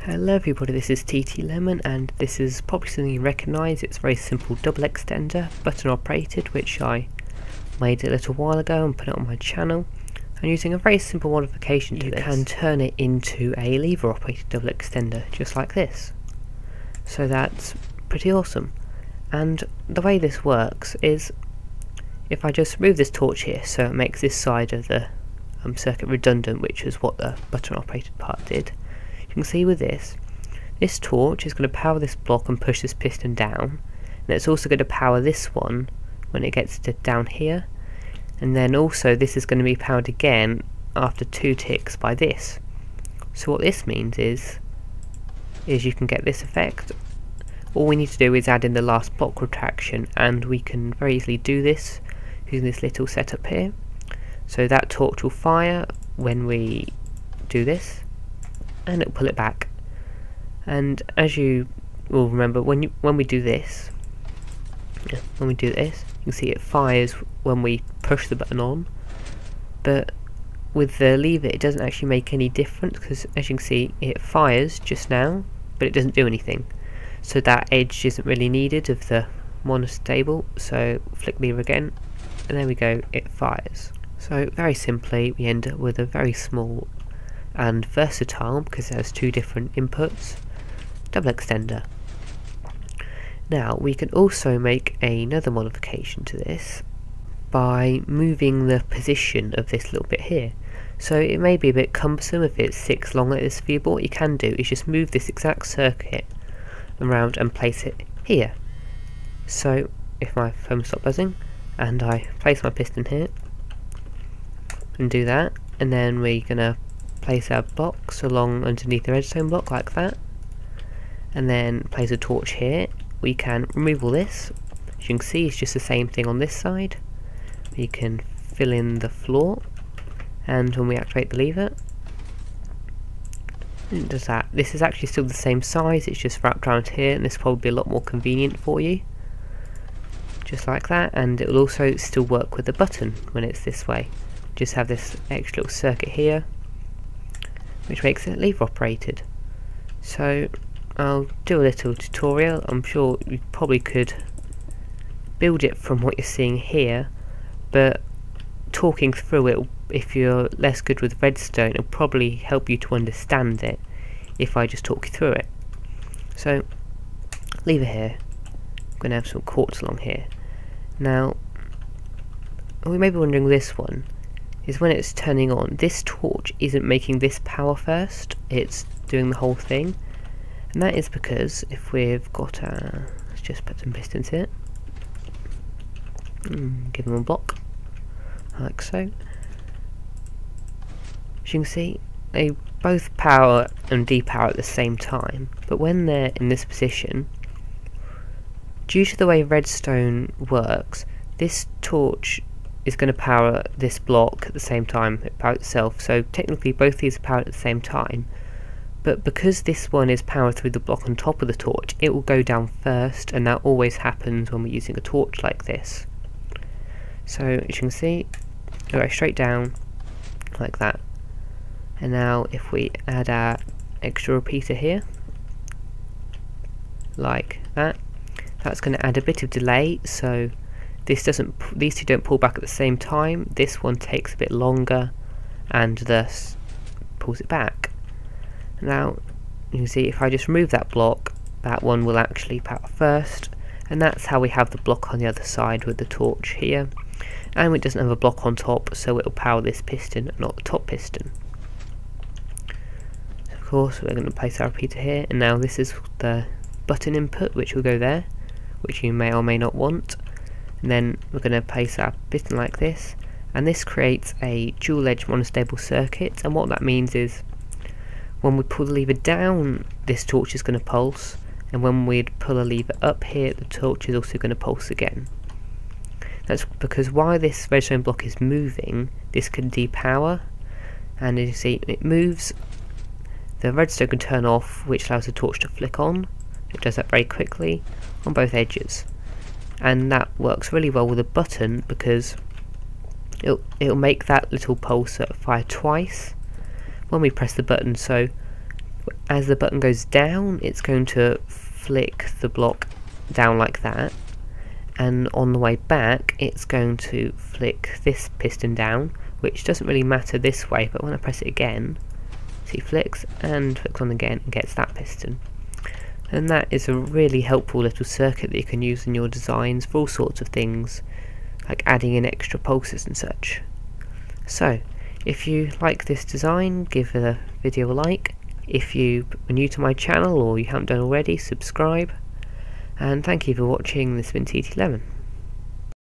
Hello everybody, this is TT Lemon and this is probably something you recognise. It's a very simple double extender, button operated, which I made a little while ago and put it on my channel. And using a very simple modification to this, you can turn it into a lever operated double extender, just like this. So that's pretty awesome. And the way this works is, if I just move this torch here, so it makes this side of the circuit redundant, which is what the button operated part did. You can see with this torch is going to power this block and push this piston down, and it's also going to power this one when it gets to down here, and then also this is going to be powered again after 2 ticks by this. So what this means is you can get this effect. All we need to do is add in the last block retraction, and we can very easily do this using this little setup here. So that torch will fire when we do this, and it'll pull it back. And as you will remember, when we do this, you can see it fires when we push the button on, but with the lever it doesn't actually make any difference, because as you can see it fires just now but it doesn't do anything, so that edge isn't really needed of the monostable. So flick lever again and there we go, it fires. So very simply we end up with a very small and versatile, because it has 2 different inputs, double extender. Now we can also make another modification to this by moving the position of this little bit here. So it may be a bit cumbersome if it sits long like this for you, but what you can do is just move this exact circuit around and place it here. So if my phone stops buzzing and I place my piston here and do that, and then we're going to place our blocks along underneath the redstone block like that, and then place a torch here. We can remove all this. As you can see, it's just the same thing on this side. We can fill in the floor, and when we activate the lever, it does that. This is actually still the same size, it's just wrapped around here, and this will probably be a lot more convenient for you. Just like that, and it will also still work with the button when it's this way. Just have this extra little circuit here, which makes it lever operated. So I'll do a little tutorial. I'm sure you probably could build it from what you're seeing here, but talking through it, if you're less good with redstone, it'll probably help you to understand it if I just talk you through it. So lever here, I'm going to have some quartz along here. Now we may be wondering, this one is when it's turning on, this torch isn't making this power first, it's doing the whole thing. And that is because if we've got let's just put some pistons here, give them a block like so. As you can see, they both power and depower at the same time, but when they're in this position, due to the way redstone works, this torch is going to power this block at the same time it powers itself. So technically both these are powered at the same time, but because this one is powered through the block on top of the torch, it will go down first, and that always happens when we're using a torch like this. So as you can see, it'll go straight down like that. And now if we add our extra repeater here like that, that's going to add a bit of delay, so these two don't pull back at the same time. This one takes a bit longer and thus pulls it back. Now you can see if I just remove that block, that one will actually power first, and that's how we have the block on the other side with the torch here, and it doesn't have a block on top, so it will power this piston, not the top piston. Of course we're going to place our repeater here, and now this is the button input which will go there, which you may or may not want. And then we're going to place our piston like this, and this creates a dual edge monostable circuit, and what that means is when we pull the lever down, this torch is going to pulse, and when we pull a lever up here, the torch is also going to pulse again. That's because while this redstone block is moving, this can depower, and as you see it moves, the redstone can turn off, which allows the torch to flick on. It does that very quickly on both edges. And that works really well with a button, because it'll make that little pulsar fire twice when we press the button. So as the button goes down, it's going to flick the block down like that, and on the way back it's going to flick this piston down, which doesn't really matter this way, but when I press it again, see, flicks and flicks on again and gets that piston. And that is a really helpful little circuit that you can use in your designs for all sorts of things, like adding in extra pulses and such. So, if you like this design, give the video a like. If you are new to my channel or you haven't done already, subscribe. And thank you for watching. This has been TT11.